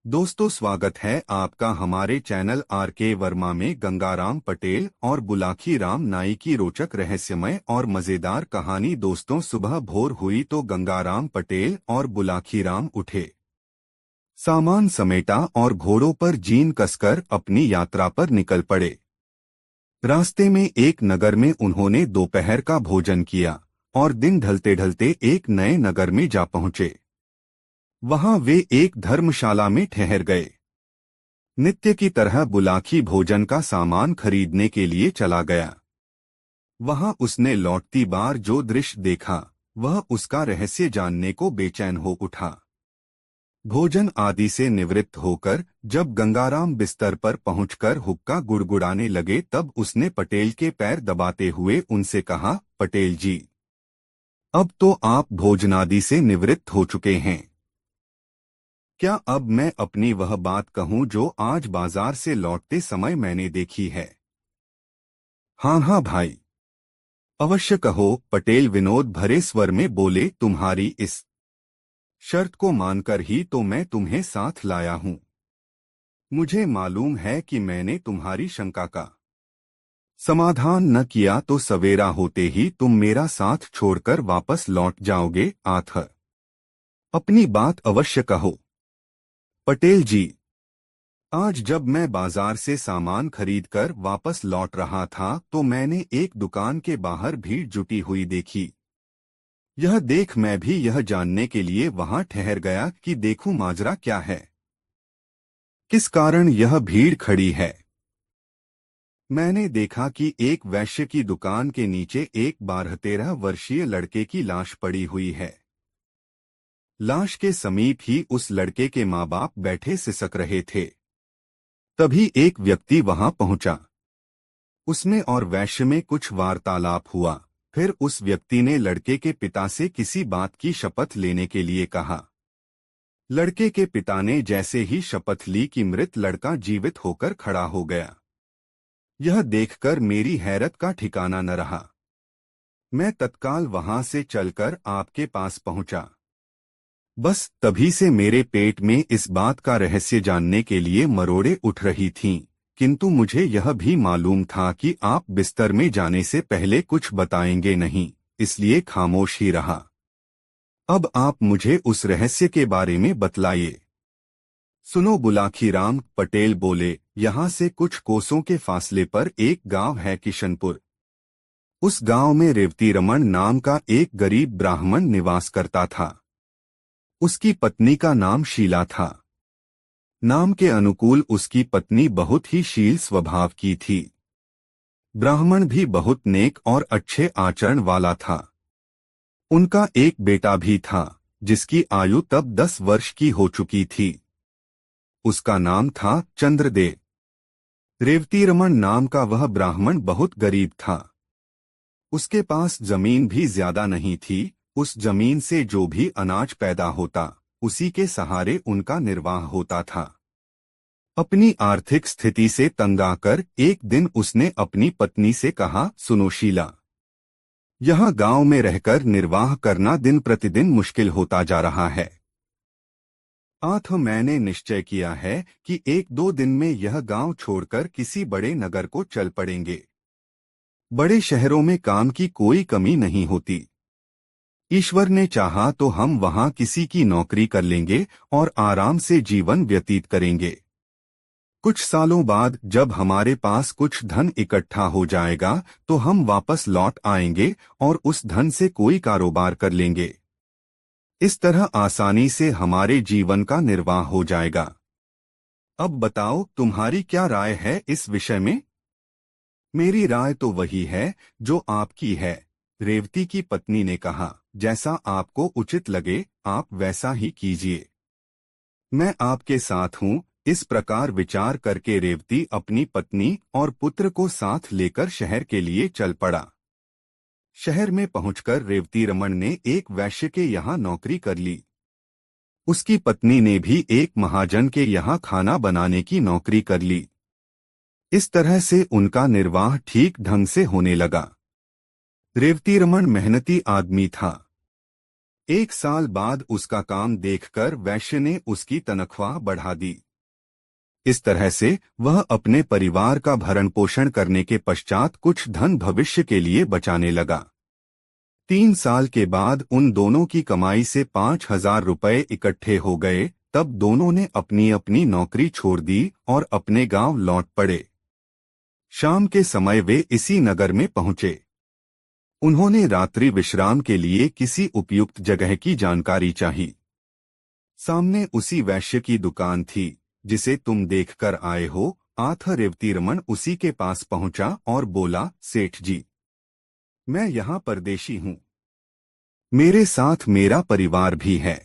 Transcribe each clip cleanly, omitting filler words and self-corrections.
दोस्तों, स्वागत है आपका हमारे चैनल आर के वर्मा में। गंगाराम पटेल और बुलाकी राम नाई की रोचक, रहस्यमय और मजेदार कहानी। दोस्तों, सुबह भोर हुई तो गंगाराम पटेल और बुलाकी राम उठे, सामान समेटा और घोड़ों पर जीन कसकर अपनी यात्रा पर निकल पड़े। रास्ते में एक नगर में उन्होंने दोपहर का भोजन किया और दिन ढलते ढलते एक नए नगर में जा पहुंचे। वहां वे एक धर्मशाला में ठहर गए। नित्य की तरह बुलाकी भोजन का सामान खरीदने के लिए चला गया। वहां उसने लौटती बार जो दृश्य देखा, वह उसका रहस्य जानने को बेचैन हो उठा। भोजन आदि से निवृत्त होकर जब गंगाराम बिस्तर पर पहुंचकर हुक्का गुड़गुड़ाने लगे, तब उसने पटेल के पैर दबाते हुए उनसे कहा, पटेल जी, अब तो आप भोजनादि से निवृत्त हो चुके हैं। क्या अब मैं अपनी वह बात कहूं जो आज बाजार से लौटते समय मैंने देखी है? हाँ हाँ भाई, अवश्य कहो, पटेल विनोद भरे स्वर में बोले। तुम्हारी इस शर्त को मानकर ही तो मैं तुम्हें साथ लाया हूं। मुझे मालूम है कि मैंने तुम्हारी शंका का समाधान न किया तो सवेरा होते ही तुम मेरा साथ छोड़कर वापस लौट जाओगे। आथ अपनी बात अवश्य कहो। पटेल जी, आज जब मैं बाजार से सामान खरीदकर वापस लौट रहा था तो मैंने एक दुकान के बाहर भीड़ जुटी हुई देखी। यह देख मैं भी यह जानने के लिए वहां ठहर गया कि देखूं माजरा क्या है, किस कारण यह भीड़ खड़ी है। मैंने देखा कि एक वैश्य की दुकान के नीचे एक 12-13 वर्षीय लड़के की लाश पड़ी हुई है। लाश के समीप ही उस लड़के के माँ बाप बैठे सिसक रहे थे। तभी एक व्यक्ति वहां पहुंचा। उसमें और वैश्य में कुछ वार्तालाप हुआ। फिर उस व्यक्ति ने लड़के के पिता से किसी बात की शपथ लेने के लिए कहा। लड़के के पिता ने जैसे ही शपथ ली कि मृत लड़का जीवित होकर खड़ा हो गया। यह देखकर मेरी हैरत का ठिकाना न रहा। मैं तत्काल वहां से चलकर आपके पास पहुंचा। बस तभी से मेरे पेट में इस बात का रहस्य जानने के लिए मरोड़े उठ रही थीं, किंतु मुझे यह भी मालूम था कि आप बिस्तर में जाने से पहले कुछ बताएंगे नहीं, इसलिए खामोश ही रहा। अब आप मुझे उस रहस्य के बारे में बतलाइए। सुनो, बुलाकी राम पटेल बोले, यहाँ से कुछ कोसों के फासले पर एक गांव है, किशनपुर। उस गांव में रेवती रमन नाम का एक गरीब ब्राह्मण निवास करता था। उसकी पत्नी का नाम शीला था। नाम के अनुकूल उसकी पत्नी बहुत ही शील स्वभाव की थी। ब्राह्मण भी बहुत नेक और अच्छे आचरण वाला था। उनका एक बेटा भी था, जिसकी आयु तब 10 वर्ष की हो चुकी थी। उसका नाम था चंद्रदेव। रेवती रमन नाम का वह ब्राह्मण बहुत गरीब था। उसके पास जमीन भी ज्यादा नहीं थी। उस जमीन से जो भी अनाज पैदा होता, उसी के सहारे उनका निर्वाह होता था। अपनी आर्थिक स्थिति से तंग आकर एक दिन उसने अपनी पत्नी से कहा, सुनो शीला, यह गांव में रहकर निर्वाह करना दिन प्रतिदिन मुश्किल होता जा रहा है। आठ मैंने निश्चय किया है कि 1-2 दिन में यह गांव छोड़कर किसी बड़े नगर को चल पड़ेंगे। बड़े शहरों में काम की कोई कमी नहीं होती। ईश्वर ने चाहा तो हम वहां किसी की नौकरी कर लेंगे और आराम से जीवन व्यतीत करेंगे। कुछ सालों बाद जब हमारे पास कुछ धन इकट्ठा हो जाएगा तो हम वापस लौट आएंगे और उस धन से कोई कारोबार कर लेंगे। इस तरह आसानी से हमारे जीवन का निर्वाह हो जाएगा। अब बताओ, तुम्हारी क्या राय है इस विषय में? मेरी राय तो वही है जो आपकी है, रेवती की पत्नी ने कहा। जैसा आपको उचित लगे आप वैसा ही कीजिए। मैं आपके साथ हूँ। इस प्रकार विचार करके रेवती अपनी पत्नी और पुत्र को साथ लेकर शहर के लिए चल पड़ा। शहर में पहुंचकर रेवती रमन ने एक वैश्य के यहाँ नौकरी कर ली। उसकी पत्नी ने भी एक महाजन के यहाँ खाना बनाने की नौकरी कर ली। इस तरह से उनका निर्वाह ठीक ढंग से होने लगा। रेवती रमन मेहनती आदमी था। 1 साल बाद उसका काम देखकर वैश्य ने उसकी तनख्वाह बढ़ा दी। इस तरह से वह अपने परिवार का भरण पोषण करने के पश्चात कुछ धन भविष्य के लिए बचाने लगा। 3 साल के बाद उन दोनों की कमाई से 5,000 रुपये इकट्ठे हो गए। तब दोनों ने अपनी अपनी नौकरी छोड़ दी और अपने गांव लौट पड़े। शाम के समय वे इसी नगर में पहुंचे। उन्होंने रात्रि विश्राम के लिए किसी उपयुक्त जगह की जानकारी चाही। सामने उसी वैश्य की दुकान थी जिसे तुम देखकर आए हो। आथ रेवतीरमण उसी के पास पहुंचा और बोला, सेठ जी, मैं यहाँ परदेशी हूँ। मेरे साथ मेरा परिवार भी है।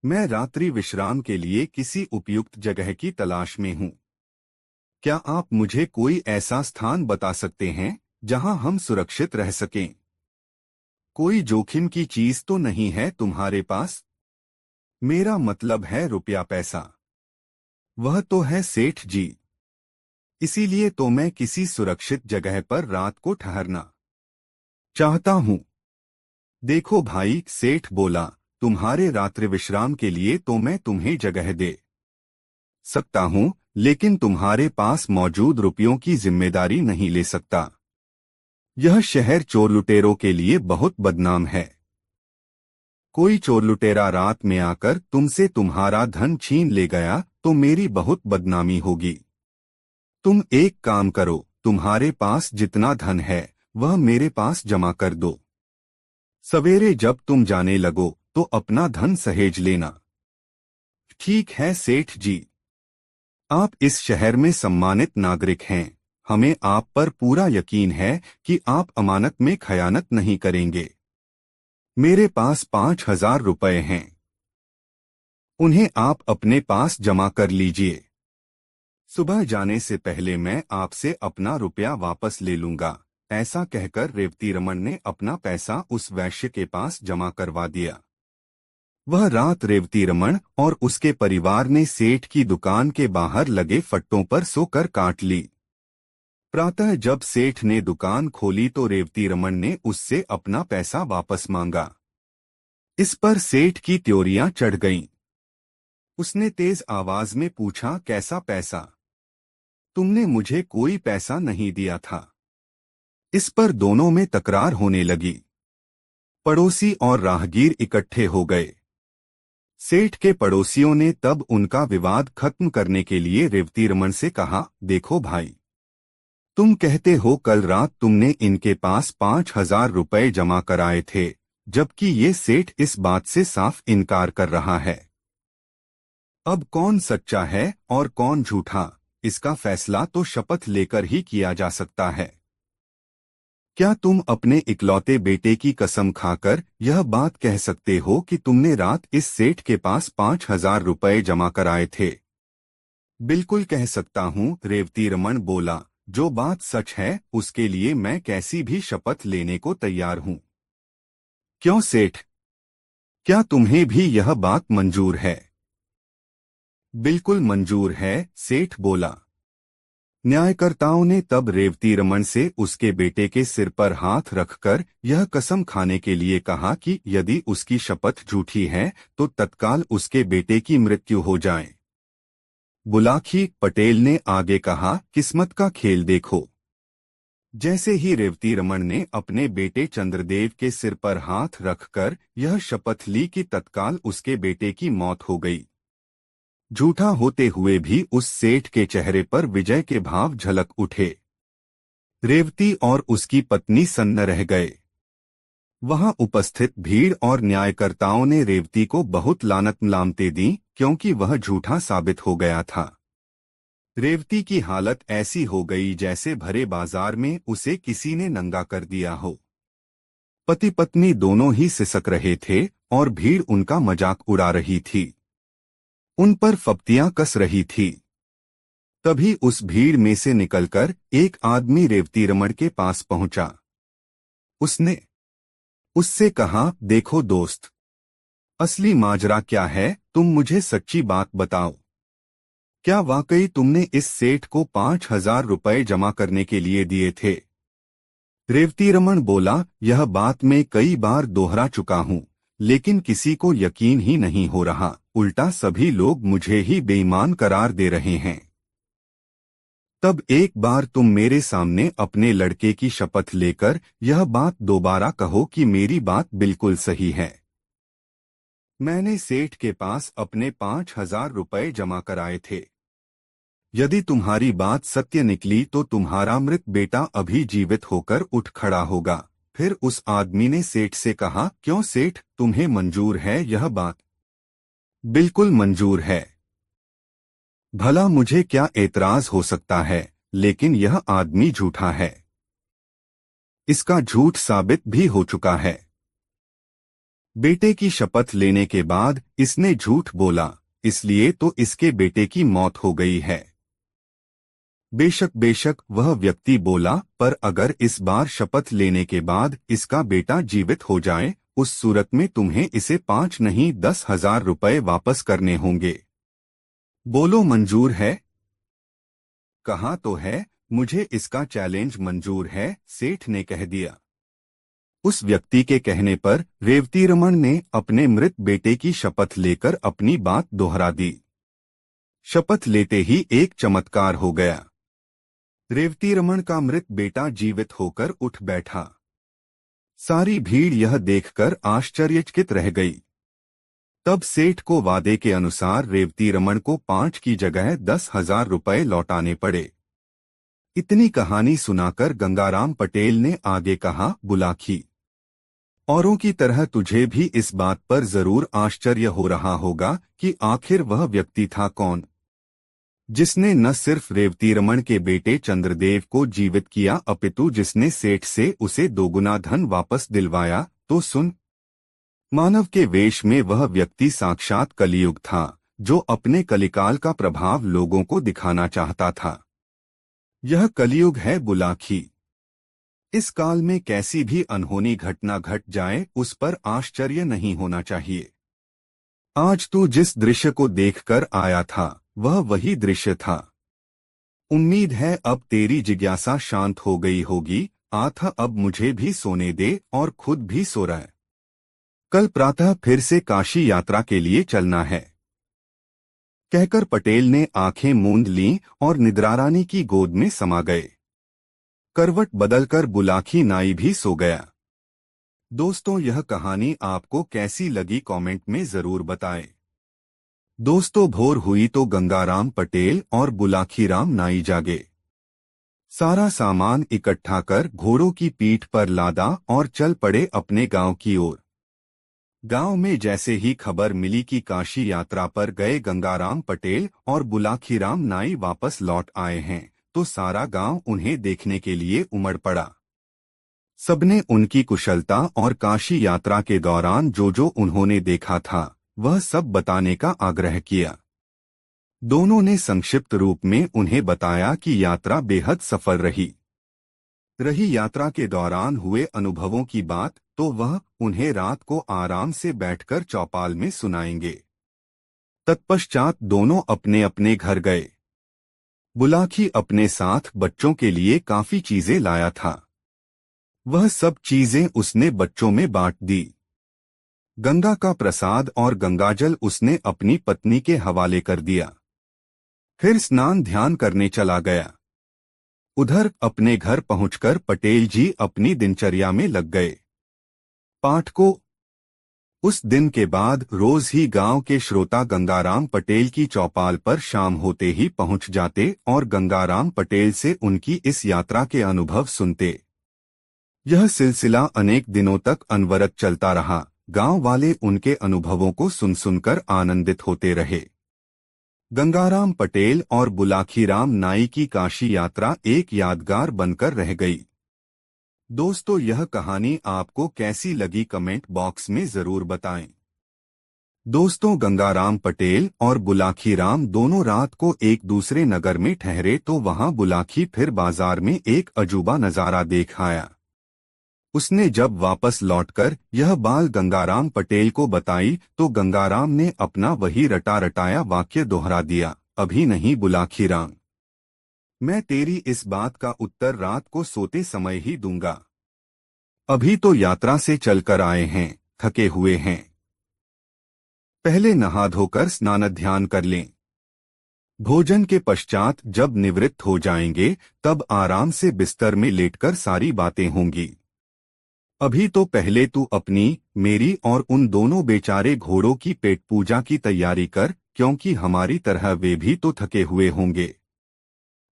मैं रात्रि विश्राम के लिए किसी उपयुक्त जगह की तलाश में हूँ। क्या आप मुझे कोई ऐसा स्थान बता सकते हैं जहां हम सुरक्षित रह सकें? कोई जोखिम की चीज तो नहीं है तुम्हारे पास? मेरा मतलब है रुपया पैसा। वह तो है सेठ जी। इसीलिए तो मैं किसी सुरक्षित जगह पर रात को ठहरना चाहता हूँ। देखो भाई, सेठ बोला, तुम्हारे रात्रि विश्राम के लिए तो मैं तुम्हें जगह दे सकता हूँ, लेकिन तुम्हारे पास मौजूद रुपयों की जिम्मेदारी नहीं ले सकता। यह शहर चोर लुटेरों के लिए बहुत बदनाम है। कोई चोर लुटेरा रात में आकर तुमसे तुम्हारा धन छीन ले गया तो मेरी बहुत बदनामी होगी। तुम एक काम करो, तुम्हारे पास जितना धन है वह मेरे पास जमा कर दो। सवेरे जब तुम जाने लगो तो अपना धन सहेज लेना। ठीक है सेठ जी। आप इस शहर में सम्मानित नागरिक हैं। हमें आप पर पूरा यकीन है कि आप अमानत में खयानत नहीं करेंगे। मेरे पास 5,000 रुपये हैं। उन्हें आप अपने पास जमा कर लीजिए। सुबह जाने से पहले मैं आपसे अपना रुपया वापस ले लूंगा। ऐसा कहकर रेवतीरमण ने अपना पैसा उस वैश्य के पास जमा करवा दिया। वह रात रेवतीरमण और उसके परिवार ने सेठ की दुकान के बाहर लगे फट्टों पर सोकर काट ली। प्रातः जब सेठ ने दुकान खोली तो रेवतीरमण ने उससे अपना पैसा वापस मांगा। इस पर सेठ की त्योरियां चढ़ गईं। उसने तेज आवाज में पूछा, कैसा पैसा? तुमने मुझे कोई पैसा नहीं दिया था। इस पर दोनों में तकरार होने लगी। पड़ोसी और राहगीर इकट्ठे हो गए। सेठ के पड़ोसियों ने तब उनका विवाद खत्म करने के लिए रेवतीरमण से कहा, देखो भाई, तुम कहते हो कल रात तुमने इनके पास 5,000 रुपये जमा कराए थे, जबकि ये सेठ इस बात से साफ इनकार कर रहा है। अब कौन सच्चा है और कौन झूठा, इसका फैसला तो शपथ लेकर ही किया जा सकता है। क्या तुम अपने इकलौते बेटे की कसम खाकर यह बात कह सकते हो कि तुमने रात इस सेठ के पास 5,000 रुपये जमा कराए थे? बिल्कुल कह सकता हूँ, रेवतीरमण बोला। जो बात सच है उसके लिए मैं कैसी भी शपथ लेने को तैयार हूँ। क्यों सेठ, क्या तुम्हें भी यह बात मंजूर है? बिल्कुल मंजूर है, सेठ बोला। न्यायकर्ताओं ने तब रेवतीरमण से उसके बेटे के सिर पर हाथ रखकर यह कसम खाने के लिए कहा कि यदि उसकी शपथ झूठी है तो तत्काल उसके बेटे की मृत्यु हो जाए। बुलाकी पटेल ने आगे कहा, किस्मत का खेल देखो। जैसे ही रेवतीरमण ने अपने बेटे चंद्रदेव के सिर पर हाथ रखकर यह शपथ ली कि तत्काल उसके बेटे की मौत हो गई। झूठा होते हुए भी उस सेठ के चेहरे पर विजय के भाव झलक उठे। रेवती और उसकी पत्नी सन्न रह गए। वहां उपस्थित भीड़ और न्यायकर्ताओं ने रेवती को बहुत लानत-मलामतें दी क्योंकि वह झूठा साबित हो गया था। रेवती की हालत ऐसी हो गई जैसे भरे बाजार में उसे किसी ने नंगा कर दिया हो। पति पत्नी दोनों ही सिसक रहे थे और भीड़ उनका मजाक उड़ा रही थी, उन पर फप्तियां कस रही थी। तभी उस भीड़ में से निकलकर एक आदमी रेवतीरमण के पास पहुंचा। उसने उससे कहा, देखो दोस्त, असली माजरा क्या है, तुम मुझे सच्ची बात बताओ। क्या वाकई तुमने इस सेठ को 5,000 रुपये जमा करने के लिए दिए थे? रेवतीरमण बोला, यह बात मैं कई बार दोहरा चुका हूँ, लेकिन किसी को यकीन ही नहीं हो रहा, उल्टा सभी लोग मुझे ही बेईमान करार दे रहे हैं। तब एक बार तुम मेरे सामने अपने लड़के की शपथ लेकर यह बात दोबारा कहो कि मेरी बात बिल्कुल सही है। मैंने सेठ के पास अपने 5,000 रुपए जमा कराए थे। यदि तुम्हारी बात सत्य निकली तो तुम्हारा मृत बेटा अभी जीवित होकर उठ खड़ा होगा। फिर उस आदमी ने सेठ से कहा, क्यों सेठ, तुम्हें मंजूर है यह बात? बिल्कुल मंजूर है। भला मुझे क्या एतराज हो सकता है, लेकिन यह आदमी झूठा है। इसका झूठ साबित भी हो चुका है। बेटे की शपथ लेने के बाद इसने झूठ बोला, इसलिए तो इसके बेटे की मौत हो गई है। बेशक बेशक वह व्यक्ति बोला, पर अगर इस बार शपथ लेने के बाद इसका बेटा जीवित हो जाए, उस सूरत में तुम्हें इसे 5 नहीं 10,000 रुपए वापस करने होंगे। बोलो मंजूर है? कहा तो है, मुझे इसका चैलेंज मंजूर है, सेठ ने कह दिया। उस व्यक्ति के कहने पर रेवतीरमण ने अपने मृत बेटे की शपथ लेकर अपनी बात दोहरा दी। शपथ लेते ही एक चमत्कार हो गया। रेवतीरमण का मृत बेटा जीवित होकर उठ बैठा। सारी भीड़ यह देखकर आश्चर्यचकित रह गई। तब सेठ को वादे के अनुसार रेवतीरमण को 5 की जगह 10,000 रुपए लौटाने पड़े। इतनी कहानी सुनाकर गंगाराम पटेल ने आगे कहा, बुलाखी, औरों की तरह तुझे भी इस बात पर जरूर आश्चर्य हो रहा होगा कि आखिर वह व्यक्ति था कौन, जिसने न सिर्फ रेवतीरमण के बेटे चंद्रदेव को जीवित किया अपितु जिसने सेठ से उसे दोगुना धन वापस दिलवाया। तो सुन, मानव के वेश में वह व्यक्ति साक्षात कलियुग था, जो अपने कलिकाल का प्रभाव लोगों को दिखाना चाहता था। यह कलियुग है बुलाखी। इस काल में कैसी भी अनहोनी घटना घट जाए उस पर आश्चर्य नहीं होना चाहिए। आज तू जिस दृश्य को देखकर आया था वह वही दृश्य था। उम्मीद है अब तेरी जिज्ञासा शांत हो गई होगी। आथा अब मुझे भी सोने दे और खुद भी सो रहा है। कल प्रातः फिर से काशी यात्रा के लिए चलना है। कहकर पटेल ने आंखें मूंद लीं और निद्रारानी की गोद में समा गए। करवट बदलकर बुलाखी नाई भी सो गया। दोस्तों, यह कहानी आपको कैसी लगी कमेंट में जरूर बताएं। दोस्तों, भोर हुई तो गंगाराम पटेल और बुलाखीराम नाई जागे। सारा सामान इकट्ठा कर घोड़ों की पीठ पर लादा और चल पड़े अपने गांव की ओर। गांव में जैसे ही खबर मिली कि काशी यात्रा पर गए गंगाराम पटेल और बुलाखीराम नाई वापस लौट आए हैं, तो सारा गांव उन्हें देखने के लिए उमड़ पड़ा। सबने उनकी कुशलता और काशी यात्रा के दौरान जो जो उन्होंने देखा था वह सब बताने का आग्रह किया। दोनों ने संक्षिप्त रूप में उन्हें बताया कि यात्रा बेहद सफल रही। यात्रा के दौरान हुए अनुभवों की बात तो वह उन्हें रात को आराम से बैठकर चौपाल में सुनाएंगे। तत्पश्चात दोनों अपने अपने घर गए। बुलाखी अपने साथ बच्चों के लिए काफी चीजें लाया था। वह सब चीजें उसने बच्चों में बांट दी। गंगा का प्रसाद और गंगाजल उसने अपनी पत्नी के हवाले कर दिया। फिर स्नान ध्यान करने चला गया। उधर अपने घर पहुंचकर पटेल जी अपनी दिनचर्या में लग गए। पाठकों, उस दिन के बाद रोज ही गांव के श्रोता गंगाराम पटेल की चौपाल पर शाम होते ही पहुंच जाते और गंगाराम पटेल से उनकी इस यात्रा के अनुभव सुनते। यह सिलसिला अनेक दिनों तक अनवरत चलता रहा। गांव वाले उनके अनुभवों को सुन सुनकर आनंदित होते रहे। गंगाराम पटेल और बुलाखीराम नाई की काशी यात्रा एक यादगार बनकर रह गई। दोस्तों, यह कहानी आपको कैसी लगी कमेंट बॉक्स में जरूर बताएं। दोस्तों, गंगाराम पटेल और बुलाखीराम दोनों रात को एक दूसरे नगर में ठहरे तो वहां बुलाखी फिर बाजार में एक अजूबा नजारा देख आया। उसने जब वापस लौटकर यह बाल गंगाराम पटेल को बताई तो गंगाराम ने अपना वही रटा रटाया वाक्य दोहरा दिया, अभी नहीं बुलाखीराम, मैं तेरी इस बात का उत्तर रात को सोते समय ही दूंगा। अभी तो यात्रा से चलकर आए हैं, थके हुए हैं। पहले नहा धोकर स्नान ध्यान कर लें। भोजन के पश्चात जब निवृत्त हो जाएंगे तब आराम से बिस्तर में लेटकर सारी बातें होंगी। अभी तो पहले तू अपनी, मेरी और उन दोनों बेचारे घोड़ों की पेट पूजा की तैयारी कर, क्योंकि हमारी तरह वे भी तो थके हुए होंगे।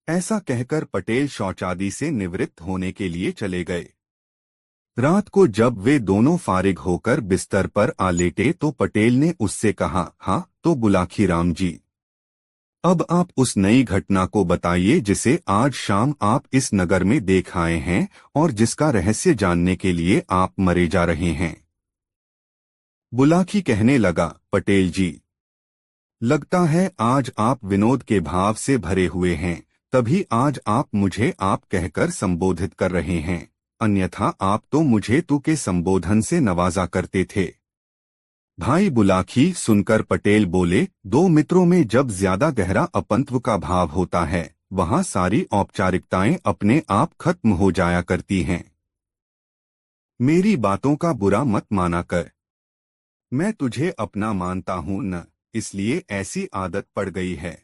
ऐसा कहकर पटेल शौचादि से निवृत्त होने के लिए चले गए। रात को जब वे दोनों फारिग होकर बिस्तर पर आ लेटे तो पटेल ने उससे कहा, हाँ तो बुलाखी राम जी, अब आप उस नई घटना को बताइए जिसे आज शाम आप इस नगर में देख आए हैं और जिसका रहस्य जानने के लिए आप मरे जा रहे हैं। बुलाखी कहने लगा, पटेल जी, लगता है आज आप विनोद के भाव से भरे हुए हैं, तभी आज आप मुझे आप कहकर संबोधित कर रहे हैं, अन्यथा आप तो मुझे तू के संबोधन से नवाजा करते थे। भाई बुलाखी सुनकर पटेल बोले, दो मित्रों में जब ज्यादा गहरा अपंत्व का भाव होता है वहां सारी औपचारिकताएं अपने आप खत्म हो जाया करती हैं। मेरी बातों का बुरा मत माना कर, मैं तुझे अपना मानता हूं न, इसलिए ऐसी आदत पड़ गई है।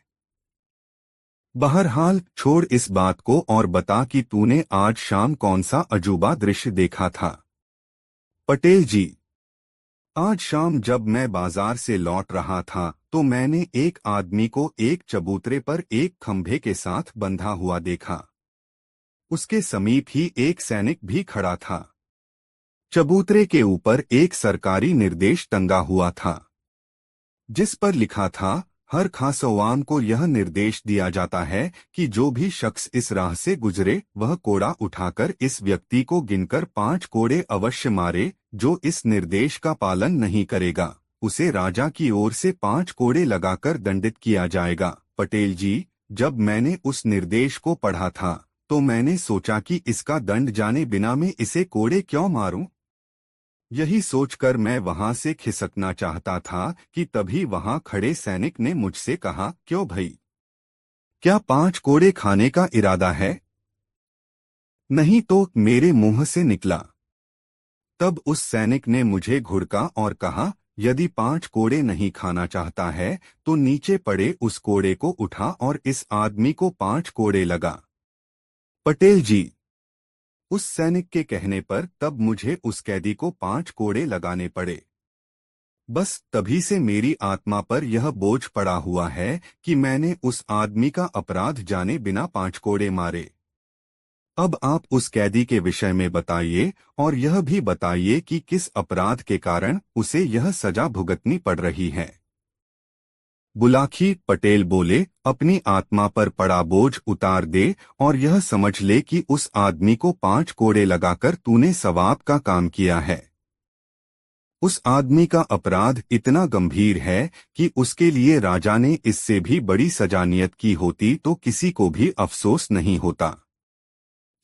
बहरहाल छोड़ इस बात को और बता कि तूने आज शाम कौन सा अजूबा दृश्य देखा था। पटेल जी, आज शाम जब मैं बाजार से लौट रहा था तो मैंने एक आदमी को एक चबूतरे पर एक खंभे के साथ बंधा हुआ देखा। उसके समीप ही एक सैनिक भी खड़ा था। चबूतरे के ऊपर एक सरकारी निर्देश टंगा हुआ था जिस पर लिखा था, हर खासवान को यह निर्देश दिया जाता है कि जो भी शख्स इस राह से गुजरे वह कोड़ा उठाकर इस व्यक्ति को गिनकर 5 कोड़े अवश्य मारे। जो इस निर्देश का पालन नहीं करेगा उसे राजा की ओर से 5 कोड़े लगाकर दंडित किया जाएगा। पटेल जी, जब मैंने उस निर्देश को पढ़ा था तो मैंने सोचा कि इसका दंड जाने बिना मैं इसे कोड़े क्यों मारूं। यही सोचकर मैं वहां से खिसकना चाहता था कि तभी वहां खड़े सैनिक ने मुझसे कहा, क्यों भाई, क्या 5 कोड़े खाने का इरादा है? नहीं तो, मेरे मुंह से निकला। तब उस सैनिक ने मुझे घुड़का और कहा, यदि 5 कोड़े नहीं खाना चाहता है तो नीचे पड़े उस कोड़े को उठा और इस आदमी को 5 कोड़े लगा। पटेल जी, उस सैनिक के कहने पर तब मुझे उस कैदी को 5 कोड़े लगाने पड़े। बस तभी से मेरी आत्मा पर यह बोझ पड़ा हुआ है कि मैंने उस आदमी का अपराध जाने बिना 5 कोड़े मारे। अब आप उस कैदी के विषय में बताइए और यह भी बताइए कि किस अपराध के कारण उसे यह सजा भुगतनी पड़ रही है। बुलाखी पटेल बोले, अपनी आत्मा पर पड़ा बोझ उतार दे और यह समझ ले कि उस आदमी को 5 कोड़े लगाकर तूने सवाब का काम किया है। उस आदमी का अपराध इतना गंभीर है कि उसके लिए राजा ने इससे भी बड़ी सजा नियत की होती तो किसी को भी अफसोस नहीं होता।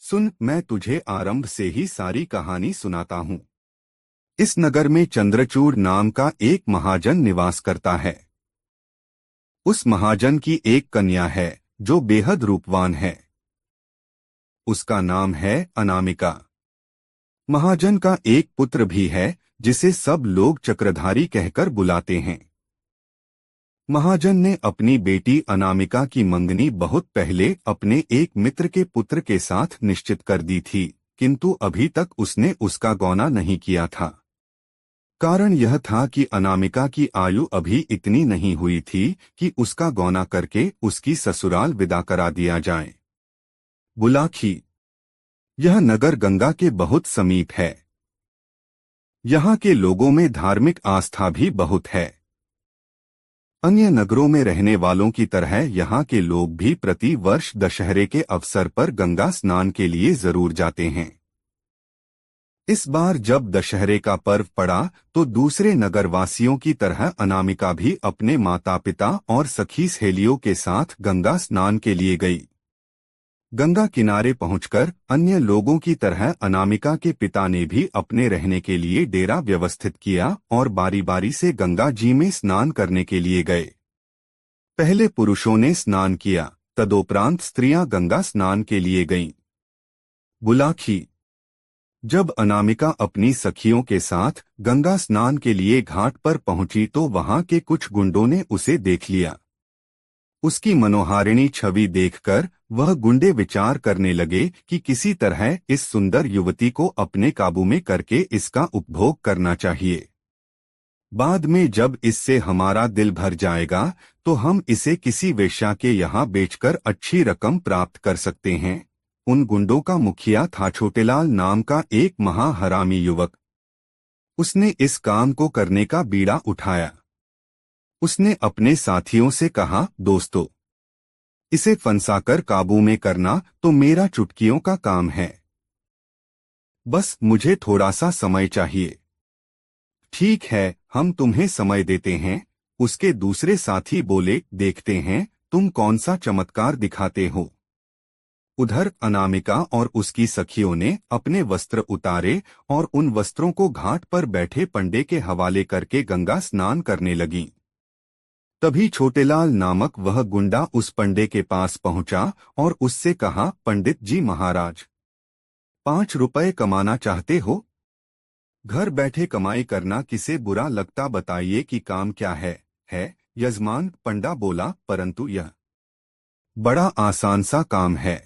सुन, मैं तुझे आरंभ से ही सारी कहानी सुनाता हूँ। इस नगर में चंद्रचूड़ नाम का एक महाजन निवास करता है। उस महाजन की एक कन्या है जो बेहद रूपवान है। उसका नाम है अनामिका। महाजन का एक पुत्र भी है जिसे सब लोग चक्रधारी कहकर बुलाते हैं। महाजन ने अपनी बेटी अनामिका की मंगनी बहुत पहले अपने एक मित्र के पुत्र के साथ निश्चित कर दी थी, किंतु अभी तक उसने उसका गौना नहीं किया था। कारण यह था कि अनामिका की आयु अभी इतनी नहीं हुई थी कि उसका गौना करके उसकी ससुराल विदा करा दिया जाए। बुलाखी, यह नगर गंगा के बहुत समीप है। यहाँ के लोगों में धार्मिक आस्था भी बहुत है। अन्य नगरों में रहने वालों की तरह यहाँ के लोग भी प्रति वर्ष दशहरे के अवसर पर गंगा स्नान के लिए जरूर जाते हैं। इस बार जब दशहरे का पर्व पड़ा तो दूसरे नगरवासियों की तरह अनामिका भी अपने माता पिता और सखी सहेलियों के साथ गंगा स्नान के लिए गई। गंगा किनारे पहुंचकर अन्य लोगों की तरह अनामिका के पिता ने भी अपने रहने के लिए डेरा व्यवस्थित किया और बारी बारी से गंगा जी में स्नान करने के लिए गए। पहले पुरुषों ने स्नान किया, तदोपरांत स्त्रियां गंगा स्नान के लिए गईं। बुलाखी, जब अनामिका अपनी सखियों के साथ गंगा स्नान के लिए घाट पर पहुंची तो वहां के कुछ गुंडों ने उसे देख लिया। उसकी मनोहारिणी छवि देखकर वह गुंडे विचार करने लगे कि किसी तरह इस सुंदर युवती को अपने काबू में करके इसका उपभोग करना चाहिए। बाद में जब इससे हमारा दिल भर जाएगा तो हम इसे किसी वेश्या के यहाँ बेचकर अच्छी रकम प्राप्त कर सकते हैं। उन गुंडों का मुखिया था छोटेलाल नाम का एक महाहरामी युवक। उसने इस काम को करने का बीड़ा उठाया। उसने अपने साथियों से कहा, दोस्तों, इसे फंसाकर काबू में करना तो मेरा चुटकियों का काम है। बस मुझे थोड़ा सा समय चाहिए। ठीक है, हम तुम्हें समय देते हैं। उसके दूसरे साथी बोले, देखते हैं तुम कौन सा चमत्कार दिखाते हो। उधर अनामिका और उसकी सखियों ने अपने वस्त्र उतारे और उन वस्त्रों को घाट पर बैठे पंडे के हवाले करके गंगा स्नान करने लगीं। तभी छोटेलाल नामक वह गुंडा उस पंडे के पास पहुंचा और उससे कहा, पंडित जी महाराज, 5 रुपए कमाना चाहते हो? घर बैठे कमाई करना किसे बुरा लगता, बताइए कि काम क्या है यजमान, पंडा बोला, परंतु यह बड़ा आसान सा काम है।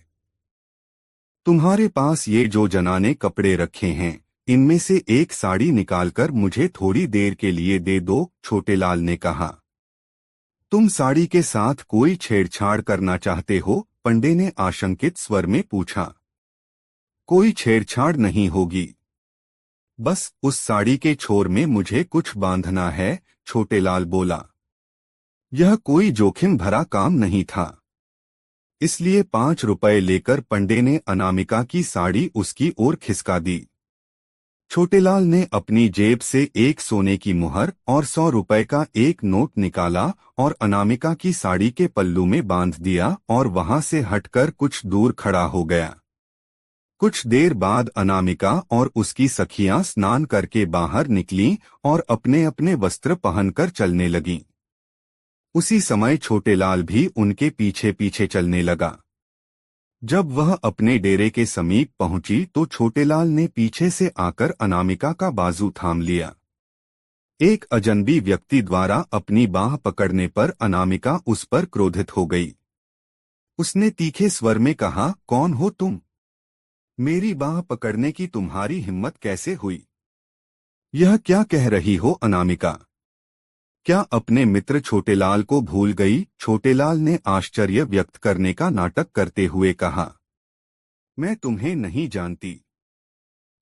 तुम्हारे पास ये जो जनाने कपड़े रखे हैं, इनमें से एक साड़ी निकालकर मुझे थोड़ी देर के लिए दे दो। छोटेलाल ने कहा, तुम साड़ी के साथ कोई छेड़छाड़ करना चाहते हो? पंडे ने आशंकित स्वर में पूछा। कोई छेड़छाड़ नहीं होगी, बस उस साड़ी के छोर में मुझे कुछ बांधना है। छोटेलाल बोला। यह कोई जोखिम भरा काम नहीं था, इसलिए 5 रुपए लेकर पंडे ने अनामिका की साड़ी उसकी ओर खिसका दी। छोटेलाल ने अपनी जेब से एक सोने की मुहर और 100 रुपए का एक नोट निकाला और अनामिका की साड़ी के पल्लू में बांध दिया और वहां से हटकर कुछ दूर खड़ा हो गया। कुछ देर बाद अनामिका और उसकी सखियां स्नान करके बाहर निकलीं और अपने अपने वस्त्र पहनकर चलने लगीं। उसी समय छोटेलाल भी उनके पीछे पीछे चलने लगा। जब वह अपने डेरे के समीप पहुंची तो छोटेलाल ने पीछे से आकर अनामिका का बाजू थाम लिया। एक अजनबी व्यक्ति द्वारा अपनी बाह पकड़ने पर अनामिका उस पर क्रोधित हो गई। उसने तीखे स्वर में कहा, कौन हो तुम? मेरी बाह पकड़ने की तुम्हारी हिम्मत कैसे हुई? यह क्या कह रही हो अनामिका? क्या अपने मित्र छोटेलाल को भूल गई? छोटेलाल ने आश्चर्य व्यक्त करने का नाटक करते हुए कहा, मैं तुम्हें नहीं जानती।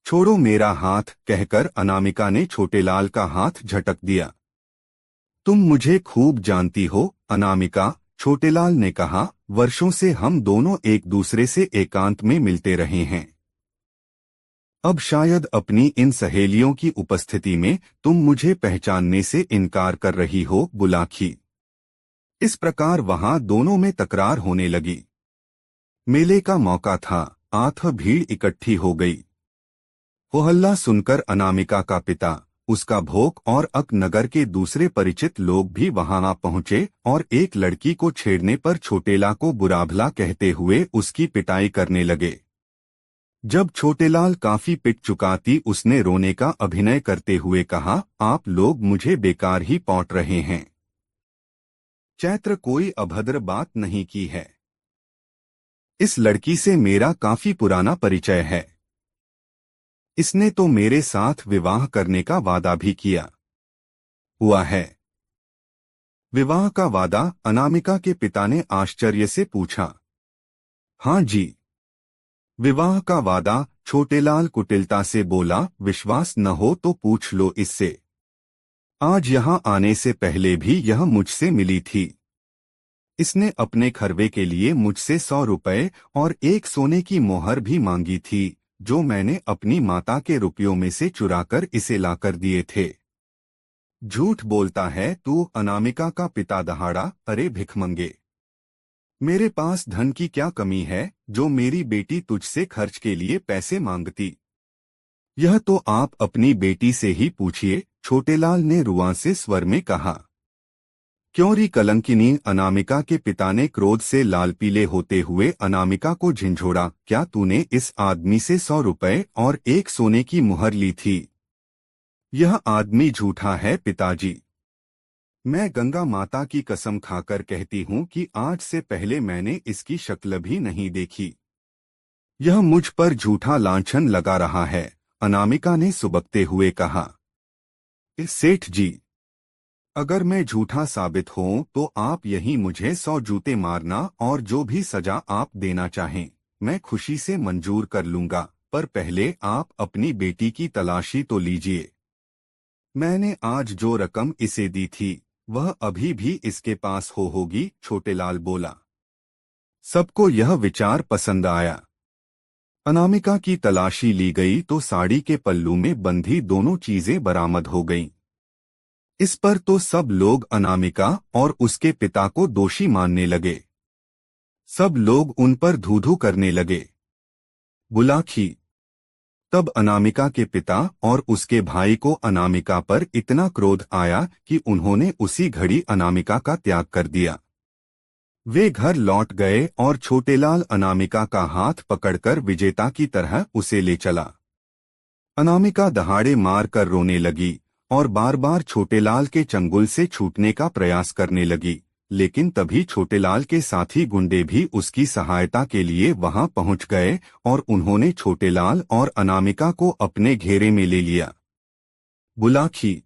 छोड़ो मेरा हाथ, कहकर अनामिका ने छोटेलाल का हाथ झटक दिया। तुम मुझे खूब जानती हो अनामिका, छोटेलाल ने कहा, वर्षों से हम दोनों एक दूसरे से एकांत में मिलते रहे हैं। अब शायद अपनी इन सहेलियों की उपस्थिति में तुम मुझे पहचानने से इनकार कर रही हो। बुलाखी। इस प्रकार वहां दोनों में तकरार होने लगी। मेले का मौका था, आठ भीड़ इकट्ठी हो गई। होहल्ला सुनकर अनामिका का पिता, उसका भोग और अक नगर के दूसरे परिचित लोग भी वहां आ पहुंचे और एक लड़की को छेड़ने पर छोटेला को बुराभला कहते हुए उसकी पिटाई करने लगे। जब छोटेलाल काफी पिट चुका थी, उसने रोने का अभिनय करते हुए कहा, आप लोग मुझे बेकार ही पौंट रहे हैं। चैत्र कोई अभद्र बात नहीं की है। इस लड़की से मेरा काफी पुराना परिचय है। इसने तो मेरे साथ विवाह करने का वादा भी किया हुआ है। विवाह का वादा? अनामिका के पिता ने आश्चर्य से पूछा। हाँ जी, विवाह का वादा, छोटेलाल कुटिलता से बोला। विश्वास न हो तो पूछ लो इससे। आज यहां आने से पहले भी यह मुझसे मिली थी। इसने अपने खरवे के लिए मुझसे 100 रुपए और एक सोने की मोहर भी मांगी थी, जो मैंने अपनी माता के रुपयों में से चुराकर इसे लाकर दिए थे। झूठ बोलता है तू, अनामिका का पिता दहाड़ा। अरे भिखमंगे, मेरे पास धन की क्या कमी है जो मेरी बेटी तुझसे खर्च के लिए पैसे मांगती? यह तो आप अपनी बेटी से ही पूछिए, छोटेलाल ने रुआं से स्वर में कहा। क्यों री कलंकिनी। अनामिका के पिता ने क्रोध से लाल पीले होते हुए अनामिका को झिंझोड़ा। क्या तूने इस आदमी से 100 रुपए और एक सोने की मुहर ली थी? यह आदमी झूठा है पिताजी। मैं गंगा माता की कसम खाकर कहती हूँ कि आज से पहले मैंने इसकी शक्ल भी नहीं देखी। यह मुझ पर झूठा लांछन लगा रहा है, अनामिका ने सुबकते हुए कहा। सेठ जी, अगर मैं झूठा साबित हूं तो आप यहीं मुझे 100 जूते मारना और जो भी सजा आप देना चाहें मैं खुशी से मंजूर कर लूंगा, पर पहले आप अपनी बेटी की तलाशी तो लीजिए। मैंने आज जो रकम इसे दी थी वह अभी भी इसके पास होगी, छोटेलाल बोला। सबको यह विचार पसंद आया। अनामिका की तलाशी ली गई तो साड़ी के पल्लू में बंधी दोनों चीजें बरामद हो गईं। इस पर तो सब लोग अनामिका और उसके पिता को दोषी मानने लगे। सब लोग उन पर धू-धू करने लगे। बुलाखी। तब अनामिका के पिता और उसके भाई को अनामिका पर इतना क्रोध आया कि उन्होंने उसी घड़ी अनामिका का त्याग कर दिया। वे घर लौट गए और छोटेलाल अनामिका का हाथ पकड़कर विजेता की तरह उसे ले चला। अनामिका दहाड़े मार कर रोने लगी और बार बार छोटेलाल के चंगुल से छूटने का प्रयास करने लगी, लेकिन तभी छोटेलाल के साथी गुंडे भी उसकी सहायता के लिए वहां पहुंच गए और उन्होंने छोटेलाल और अनामिका को अपने घेरे में ले लिया। बुलाखी।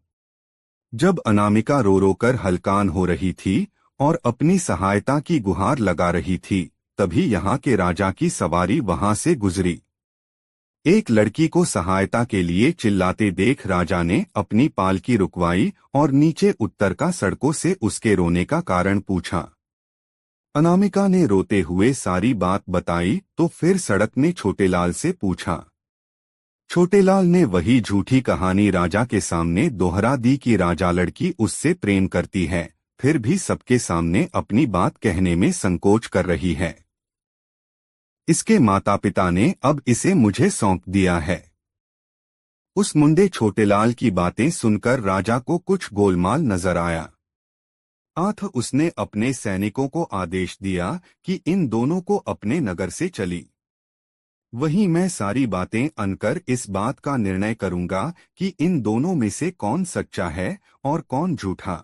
जब अनामिका रो रो कर हलकान हो रही थी और अपनी सहायता की गुहार लगा रही थी, तभी यहाँ के राजा की सवारी वहां से गुजरी। एक लड़की को सहायता के लिए चिल्लाते देख राजा ने अपनी पालकी रुकवाई और नीचे उतर का सड़कों से उसके रोने का कारण पूछा। अनामिका ने रोते हुए सारी बात बताई तो फिर सड़क ने छोटेलाल से पूछा। छोटेलाल ने वही झूठी कहानी राजा के सामने दोहरा दी कि राजा लड़की उससे प्रेम करती है, फिर भी सबके सामने अपनी बात कहने में संकोच कर रही है। इसके माता पिता ने अब इसे मुझे सौंप दिया है। उस मुंडे छोटेलाल की बातें सुनकर राजा को कुछ गोलमाल नजर आया। उसने अपने सैनिकों को आदेश दिया कि इन दोनों को अपने नगर से चली। वहीं मैं सारी बातें अनकर इस बात का निर्णय करूंगा कि इन दोनों में से कौन सच्चा है और कौन झूठा।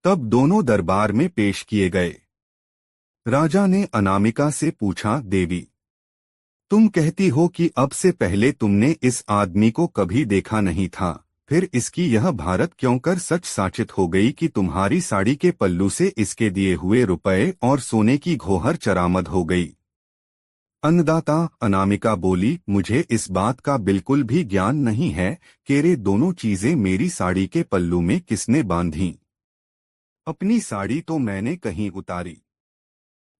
तब दोनों दरबार में पेश किए गए। राजा ने अनामिका से पूछा, देवी, तुम कहती हो कि अब से पहले तुमने इस आदमी को कभी देखा नहीं था, फिर इसकी यह भारत क्यों कर सच साचित हो गई कि तुम्हारी साड़ी के पल्लू से इसके दिए हुए रुपए और सोने की घोहर चरामद हो गई? अन्नदाता, अनामिका बोली, मुझे इस बात का बिल्कुल भी ज्ञान नहीं है कि रे दोनों चीजें मेरी साड़ी के पल्लू में किसने बांधी। अपनी साड़ी तो मैंने कहीं उतारी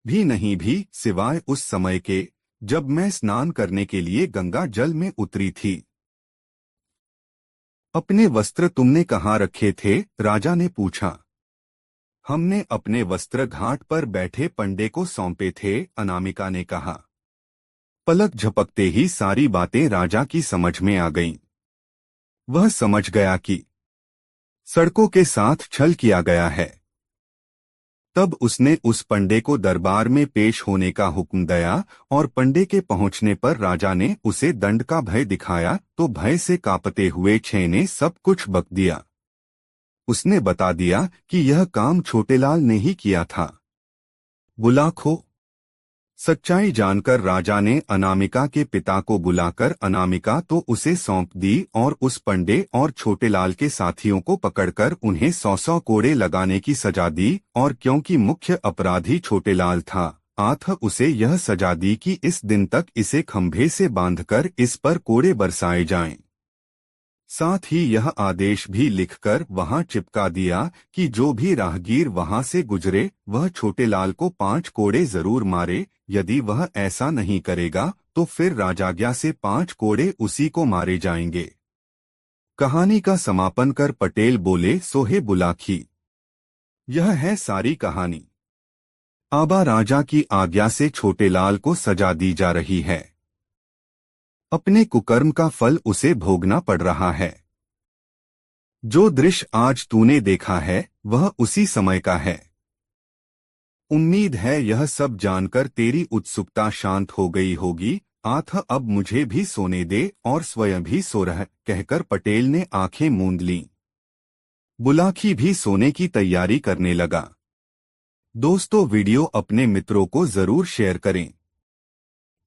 भी सिवाय उस समय के जब मैं स्नान करने के लिए गंगा जल में उतरी थी। अपने वस्त्र तुमने कहाँ रखे थे? राजा ने पूछा। हमने अपने वस्त्र घाट पर बैठे पंडे को सौंपे थे, अनामिका ने कहा। पलक झपकते ही सारी बातें राजा की समझ में आ गईं। वह समझ गया कि सड़कों के साथ छल किया गया है। तब उसने उस पंडे को दरबार में पेश होने का हुक्म दिया और पंडे के पहुंचने पर राजा ने उसे दंड का भय दिखाया तो भय से कांपते हुए छे ने सब कुछ बक दिया। उसने बता दिया कि यह काम छोटेलाल ने ही किया था। बुलाखो। सच्चाई जानकर राजा ने अनामिका के पिता को बुलाकर अनामिका तो उसे सौंप दी और उस पंडे और छोटेलाल के साथियों को पकड़कर उन्हें 100 कोड़े लगाने की सजा दी और क्योंकि मुख्य अपराधी छोटेलाल था, उसे यह सजा दी कि इस दिन तक इसे खंभे से बांधकर इस पर कोड़े बरसाए जाएं। साथ ही यह आदेश भी लिखकर वहां चिपका दिया कि जो भी राहगीर वहां से गुजरे वह छोटेलाल को 5 कोड़े जरूर मारे, यदि वह ऐसा नहीं करेगा तो फिर राजाज्ञा से 5 कोड़े उसी को मारे जाएंगे। कहानी का समापन कर पटेल बोले, सोहे बुलाखी। यह है सारी कहानी। आबा राजा की आज्ञा से छोटेलाल को सजा दी जा रही है। अपने कुकर्म का फल उसे भोगना पड़ रहा है। जो दृश्य आज तूने देखा है वह उसी समय का है। उम्मीद है यह सब जानकर तेरी उत्सुकता शांत हो गई होगी। आथ अब मुझे भी सोने दे और स्वयं भी सो रह, कहकर पटेल ने आंखें मूंद लीं। बुलाकी भी सोने की तैयारी करने लगा। दोस्तों, वीडियो अपने मित्रों को जरूर शेयर करें।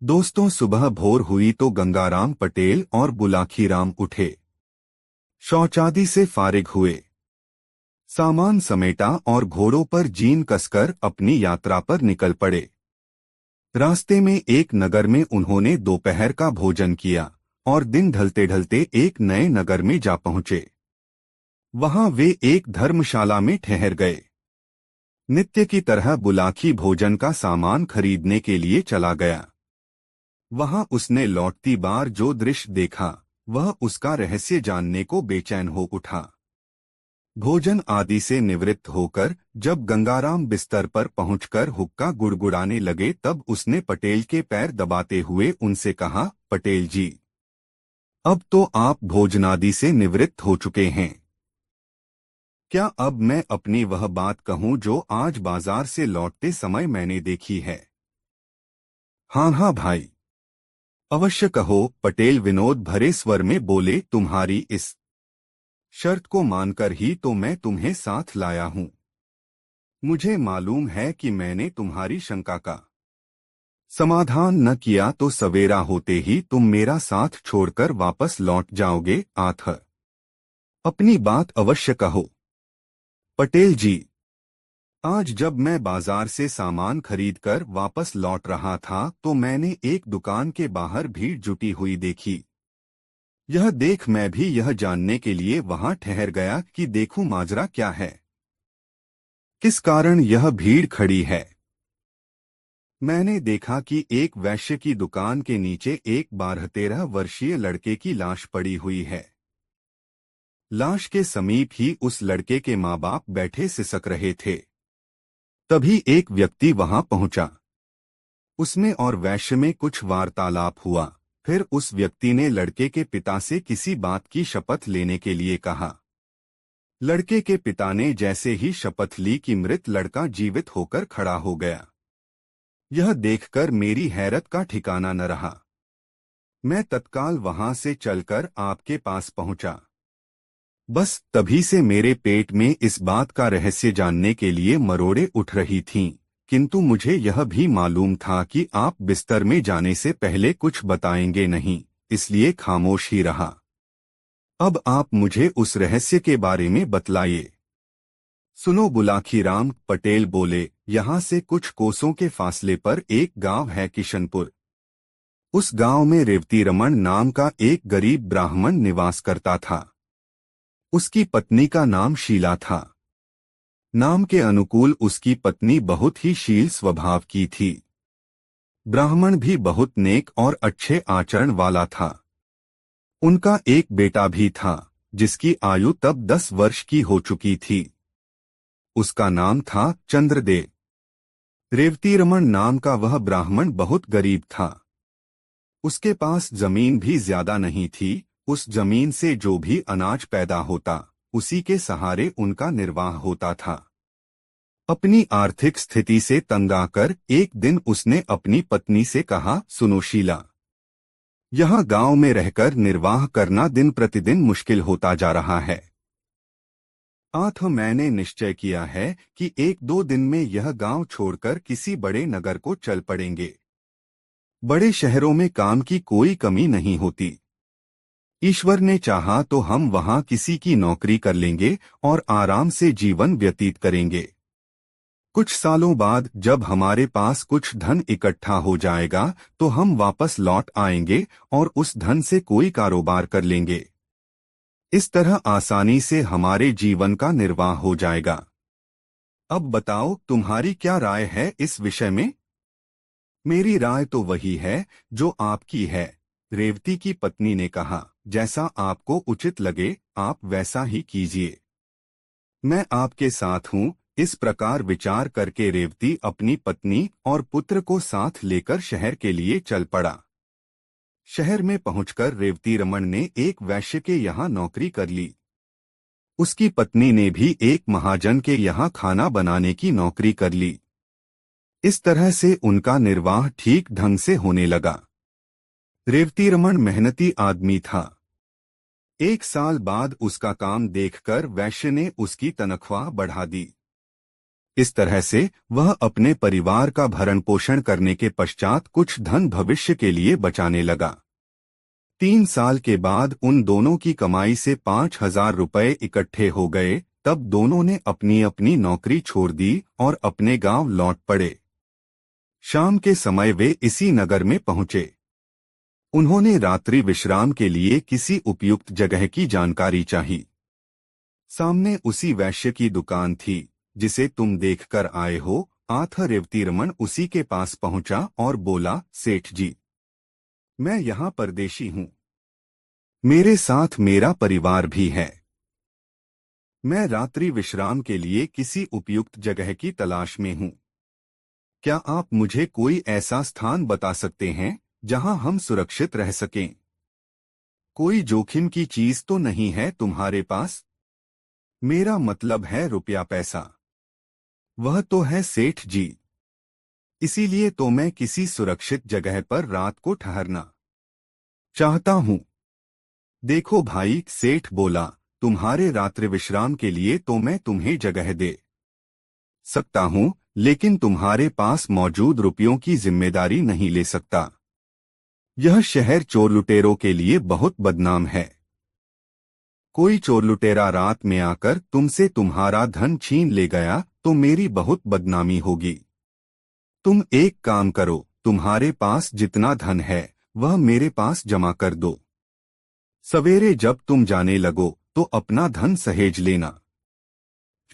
दोस्तों, सुबह भोर हुई तो गंगाराम पटेल और बुलाखीराम उठे, शौचादि से फारिग हुए, सामान समेटा और घोड़ों पर जीन कसकर अपनी यात्रा पर निकल पड़े। रास्ते में एक नगर में उन्होंने दोपहर का भोजन किया और दिन ढलते ढलते एक नए नगर में जा पहुंचे। वहां वे एक धर्मशाला में ठहर गए। नित्य की तरह बुलाकी भोजन का सामान खरीदने के लिए चला गया। वहां उसने लौटती बार जो दृश्य देखा, वह उसका रहस्य जानने को बेचैन हो उठा। भोजन आदि से निवृत्त होकर जब गंगाराम बिस्तर पर पहुंचकर हुक्का गुड़गुड़ाने लगे, तब उसने पटेल के पैर दबाते हुए उनसे कहा, पटेल जी, अब तो आप भोजनादि से निवृत्त हो चुके हैं। क्या अब मैं अपनी वह बात कहूं जो आज बाजार से लौटते समय मैंने देखी है? हाँ हाँ भाई, अवश्य कहो, पटेल विनोद भरे स्वर में बोले। तुम्हारी इस शर्त को मानकर ही तो मैं तुम्हें साथ लाया हूं। मुझे मालूम है कि मैंने तुम्हारी शंका का समाधान न किया तो सवेरा होते ही तुम मेरा साथ छोड़कर वापस लौट जाओगे। आथ अपनी बात अवश्य कहो। पटेल जी, आज जब मैं बाजार से सामान खरीदकर वापस लौट रहा था तो मैंने एक दुकान के बाहर भीड़ जुटी हुई देखी। यह देख मैं भी यह जानने के लिए वहां ठहर गया कि देखूं माजरा क्या है, किस कारण यह भीड़ खड़ी है। मैंने देखा कि एक वैश्य की दुकान के नीचे एक 12-13 वर्षीय लड़के की लाश पड़ी हुई है। लाश के समीप ही उस लड़के के माँ बाप बैठे सिसक रहे थे। तभी एक व्यक्ति वहां पहुंचा। उसमें और वैश्य में कुछ वार्तालाप हुआ। फिर उस व्यक्ति ने लड़के के पिता से किसी बात की शपथ लेने के लिए कहा। लड़के के पिता ने जैसे ही शपथ ली कि मृत लड़का जीवित होकर खड़ा हो गया। यह देखकर मेरी हैरत का ठिकाना न रहा। मैं तत्काल वहां से चलकर आपके पास पहुंचा। बस तभी से मेरे पेट में इस बात का रहस्य जानने के लिए मरोड़े उठ रही थीं, किंतु मुझे यह भी मालूम था कि आप बिस्तर में जाने से पहले कुछ बताएंगे नहीं, इसलिए खामोश ही रहा। अब आप मुझे उस रहस्य के बारे में बतलाइए। सुनो बुलाखीराम, पटेल बोले, यहाँ से कुछ कोसों के फासले पर एक गांव है किशनपुर। उस गांव में रेवती रमन नाम का एक गरीब ब्राह्मण निवास करता था। उसकी पत्नी का नाम शीला था। नाम के अनुकूल उसकी पत्नी बहुत ही शील स्वभाव की थी। ब्राह्मण भी बहुत नेक और अच्छे आचरण वाला था। उनका एक बेटा भी था, जिसकी आयु तब 10 वर्ष की हो चुकी थी। उसका नाम था चंद्रदेव। रेवती रमन नाम का वह ब्राह्मण बहुत गरीब था। उसके पास जमीन भी ज्यादा नहीं थी। उस जमीन से जो भी अनाज पैदा होता, उसी के सहारे उनका निर्वाह होता था। अपनी आर्थिक स्थिति से तंग आकर एक दिन उसने अपनी पत्नी से कहा, सुनो शीला, यहाँ गांव में रहकर निर्वाह करना दिन प्रतिदिन मुश्किल होता जा रहा है। आठ मैंने निश्चय किया है कि 1-2 दिन में यह गांव छोड़कर किसी बड़े नगर को चल पड़ेंगे। बड़े शहरों में काम की कोई कमी नहीं होती। ईश्वर ने चाहा तो हम वहां किसी की नौकरी कर लेंगे और आराम से जीवन व्यतीत करेंगे। कुछ सालों बाद जब हमारे पास कुछ धन इकट्ठा हो जाएगा तो हम वापस लौट आएंगे और उस धन से कोई कारोबार कर लेंगे। इस तरह आसानी से हमारे जीवन का निर्वाह हो जाएगा। अब बताओ, तुम्हारी क्या राय है इस विषय में? मेरी राय तो वही है जो आपकी है, रेवती की पत्नी ने कहा। जैसा आपको उचित लगे आप वैसा ही कीजिए। मैं आपके साथ हूँ। इस प्रकार विचार करके रेवती अपनी पत्नी और पुत्र को साथ लेकर शहर के लिए चल पड़ा। शहर में पहुंचकर रेवती रमन ने एक वैश्य के यहाँ नौकरी कर ली। उसकी पत्नी ने भी एक महाजन के यहाँ खाना बनाने की नौकरी कर ली। इस तरह से उनका निर्वाह ठीक ढंग से होने लगा। रेवतीरमण मेहनती आदमी था। 1 साल बाद उसका काम देखकर वैश्य ने उसकी तनख्वाह बढ़ा दी। इस तरह से वह अपने परिवार का भरण पोषण करने के पश्चात कुछ धन भविष्य के लिए बचाने लगा। 3 साल के बाद उन दोनों की कमाई से 5,000 रुपये इकट्ठे हो गए। तब दोनों ने अपनी अपनी नौकरी छोड़ दी और अपने गांव लौट पड़े। शाम के समय वे इसी नगर में पहुंचे। उन्होंने रात्रि विश्राम के लिए किसी उपयुक्त जगह की जानकारी चाही। सामने उसी वैश्य की दुकान थी जिसे तुम देखकर आए हो। आथा रेवतीरमण उसी के पास पहुंचा और बोला, सेठ जी, मैं यहाँ परदेशी हूँ। मेरे साथ मेरा परिवार भी है। मैं रात्रि विश्राम के लिए किसी उपयुक्त जगह की तलाश में हूँ। क्या आप मुझे कोई ऐसा स्थान बता सकते हैं जहाँ हम सुरक्षित रह सकें? कोई जोखिम की चीज तो नहीं है तुम्हारे पास? मेरा मतलब है रुपया पैसा। वह तो है सेठ जी। इसीलिए तो मैं किसी सुरक्षित जगह पर रात को ठहरना चाहता हूँ। देखो भाई, सेठ बोला, तुम्हारे रात्रि विश्राम के लिए तो मैं तुम्हें जगह दे सकता हूँ, लेकिन तुम्हारे पास मौजूद रुपयों की जिम्मेदारी नहीं ले सकता। यह शहर चोर लुटेरों के लिए बहुत बदनाम है। कोई चोर लुटेरा रात में आकर तुमसे तुम्हारा धन छीन ले गया तो मेरी बहुत बदनामी होगी। तुम एक काम करो, तुम्हारे पास जितना धन है वह मेरे पास जमा कर दो। सवेरे जब तुम जाने लगो तो अपना धन सहेज लेना।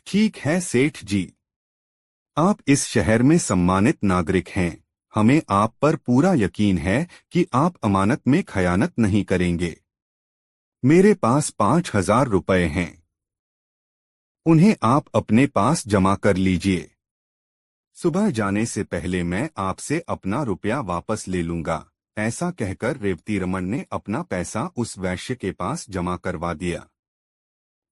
ठीक है सेठ जी। आप इस शहर में सम्मानित नागरिक हैं। हमें आप पर पूरा यकीन है कि आप अमानत में खयानत नहीं करेंगे। मेरे पास 5,000 रुपये हैं। उन्हें आप अपने पास जमा कर लीजिए। सुबह जाने से पहले मैं आपसे अपना रुपया वापस ले लूंगा। ऐसा कहकर रेवतीरमण ने अपना पैसा उस वैश्य के पास जमा करवा दिया।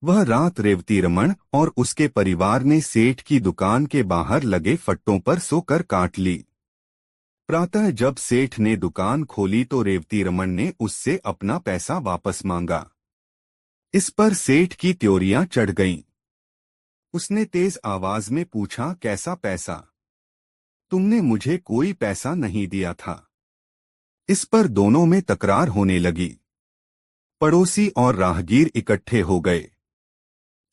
वह रात रेवतीरमण और उसके परिवार ने सेठ की दुकान के बाहर लगे फट्टों पर सोकर काट ली। प्रातः जब सेठ ने दुकान खोली तो रेवतीरमण ने उससे अपना पैसा वापस मांगा। इस पर सेठ की त्योरियां चढ़ गईं। उसने तेज आवाज में पूछा, कैसा पैसा? तुमने मुझे कोई पैसा नहीं दिया था। इस पर दोनों में तकरार होने लगी। पड़ोसी और राहगीर इकट्ठे हो गए।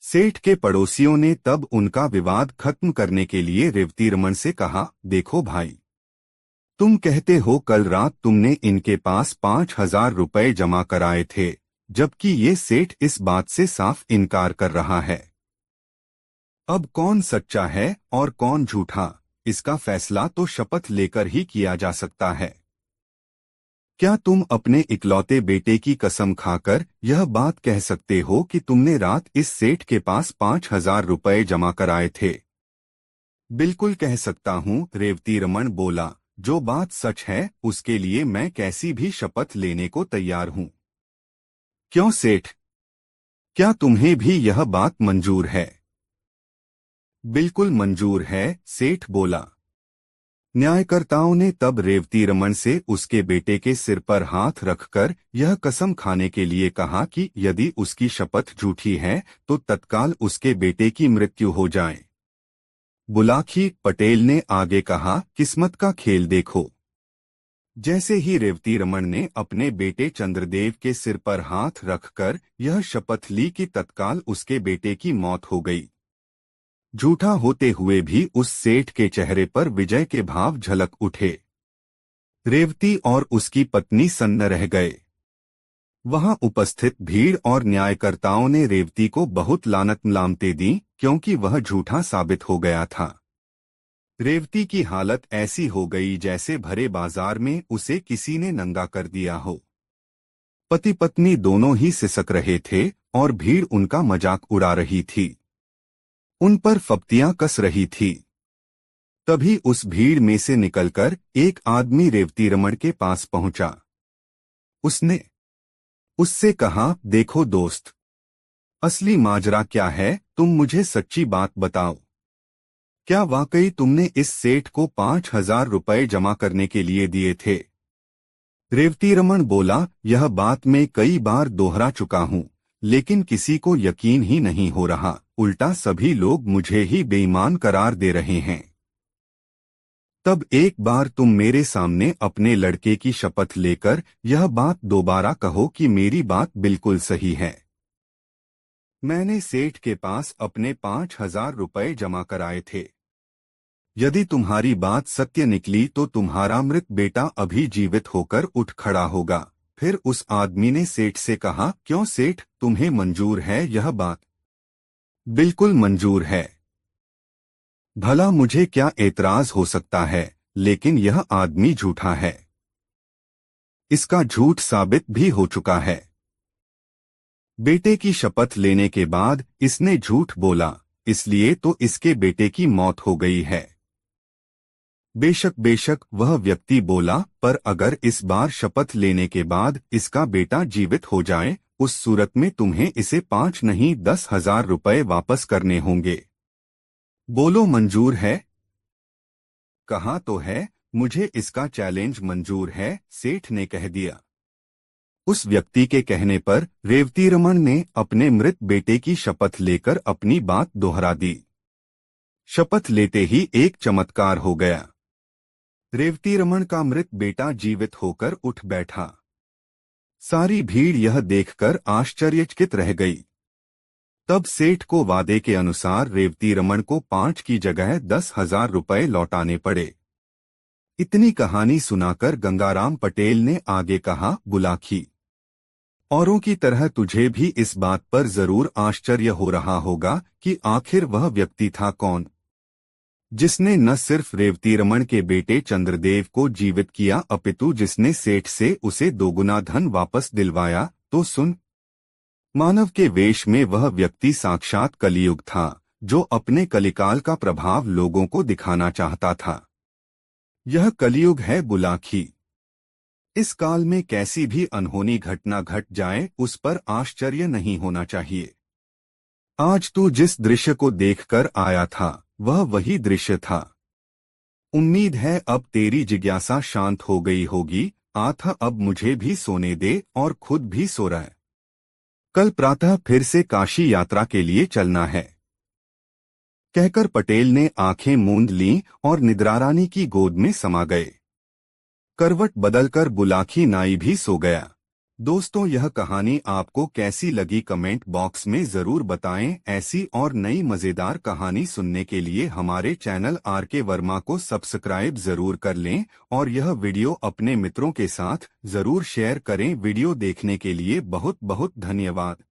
सेठ के पड़ोसियों ने तब उनका विवाद खत्म करने के लिए रेवतीरमण से कहा, देखो भाई, तुम कहते हो कल रात तुमने इनके पास 5,000 रुपये जमा कराए थे, जबकि ये सेठ इस बात से साफ इनकार कर रहा है। अब कौन सच्चा है और कौन झूठा, इसका फैसला तो शपथ लेकर ही किया जा सकता है। क्या तुम अपने इकलौते बेटे की कसम खाकर यह बात कह सकते हो कि तुमने रात इस सेठ के पास 5,000 रुपये जमा कराए थे? बिल्कुल कह सकता हूँ, रेवतीरमण बोला। जो बात सच है उसके लिए मैं कैसी भी शपथ लेने को तैयार हूँ। क्यों सेठ, क्या तुम्हें भी यह बात मंजूर है? बिल्कुल मंजूर है, सेठ बोला। न्यायकर्ताओं ने तब रेवतीरमण से उसके बेटे के सिर पर हाथ रखकर यह कसम खाने के लिए कहा कि यदि उसकी शपथ झूठी है तो तत्काल उसके बेटे की मृत्यु हो जाए। बुलाकी पटेल ने आगे कहा, किस्मत का खेल देखो। जैसे ही रेवतीरमण ने अपने बेटे चंद्रदेव के सिर पर हाथ रखकर यह शपथ ली कि तत्काल उसके बेटे की मौत हो गई। झूठा होते हुए भी उस सेठ के चेहरे पर विजय के भाव झलक उठे। रेवती और उसकी पत्नी सन्न रह गए। वहां उपस्थित भीड़ और न्यायकर्ताओं ने रेवती को बहुत लानत मलामतें दी क्योंकि वह झूठा साबित हो गया था। रेवती की हालत ऐसी हो गई जैसे भरे बाजार में उसे किसी ने नंगा कर दिया हो। पति पत्नी दोनों ही सिसक रहे थे और भीड़ उनका मजाक उड़ा रही थी, उन पर फप्तियां कस रही थी। तभी उस भीड़ में से निकलकर एक आदमी रेवतीरमण के पास पहुंचा। उसने उससे कहा, देखो दोस्त, असली माजरा क्या है, तुम मुझे सच्ची बात बताओ। क्या वाकई तुमने इस सेठ को 5,000 रुपए जमा करने के लिए दिए थे? रेवतीरमण बोला, यह बात मैं कई बार दोहरा चुका हूँ, लेकिन किसी को यकीन ही नहीं हो रहा। उल्टा सभी लोग मुझे ही बेईमान करार दे रहे हैं। तब एक बार तुम मेरे सामने अपने लड़के की शपथ लेकर यह बात दोबारा कहो कि मेरी बात बिल्कुल सही है। मैंने सेठ के पास अपने 5,000 रुपए जमा कराए थे। यदि तुम्हारी बात सत्य निकली तो तुम्हारा मृत बेटा अभी जीवित होकर उठ खड़ा होगा। फिर उस आदमी ने सेठ से कहा, क्यों सेठ, तुम्हें मंजूर है यह बात? बिल्कुल मंजूर है। भला मुझे क्या एतराज हो सकता है, लेकिन यह आदमी झूठा है। इसका झूठ साबित भी हो चुका है। बेटे की शपथ लेने के बाद इसने झूठ बोला, इसलिए तो इसके बेटे की मौत हो गई है। बेशक बेशक वह व्यक्ति बोला, पर अगर इस बार शपथ लेने के बाद इसका बेटा जीवित हो जाए, उस सूरत में तुम्हें इसे 5 नहीं 10,000 रुपए वापस करने होंगे। बोलो मंजूर है? कहा तो है, मुझे इसका चैलेंज मंजूर है, सेठ ने कह दिया। उस व्यक्ति के कहने पर रेवतीरमण ने अपने मृत बेटे की शपथ लेकर अपनी बात दोहरा दी। शपथ लेते ही एक चमत्कार हो गया। रेवतीरमण का मृत बेटा जीवित होकर उठ बैठा। सारी भीड़ यह देखकर आश्चर्यचकित रह गई। तब सेठ को वादे के अनुसार रेवतीरमण को 5 की जगह 10,000 रुपए लौटाने पड़े। इतनी कहानी सुनाकर गंगाराम पटेल ने आगे कहा, बुलाखी, औरों की तरह तुझे भी इस बात पर जरूर आश्चर्य हो रहा होगा कि आखिर वह व्यक्ति था कौन, जिसने न सिर्फ रेवतीरमण के बेटे चंद्रदेव को जीवित किया अपितु जिसने सेठ से उसे दोगुना धन वापस दिलवाया। तो सुन, मानव के वेश में वह व्यक्ति साक्षात कलियुग था, जो अपने कलिकाल का प्रभाव लोगों को दिखाना चाहता था। यह कलियुग है बुलाखी। इस काल में कैसी भी अनहोनी घटना घट जाए उस पर आश्चर्य नहीं होना चाहिए। आज तू जिस दृश्य को देखकर आया था वह वही दृश्य था। उम्मीद है अब तेरी जिज्ञासा शांत हो गई होगी। आथा अब मुझे भी सोने दे और खुद भी सो रहा है। कल प्रातः फिर से काशी यात्रा के लिए चलना है। कहकर पटेल ने आंखें मूंद लीं और निद्रारानी की गोद में समा गए। करवट बदलकर बुलाखी नाई भी सो गया। दोस्तों, यह कहानी आपको कैसी लगी कमेंट बॉक्स में जरूर बताएं। ऐसी और नई मजेदार कहानी सुनने के लिए हमारे चैनल आरके वर्मा को सब्सक्राइब जरूर कर लें और यह वीडियो अपने मित्रों के साथ जरूर शेयर करें। वीडियो देखने के लिए बहुत बहुत धन्यवाद।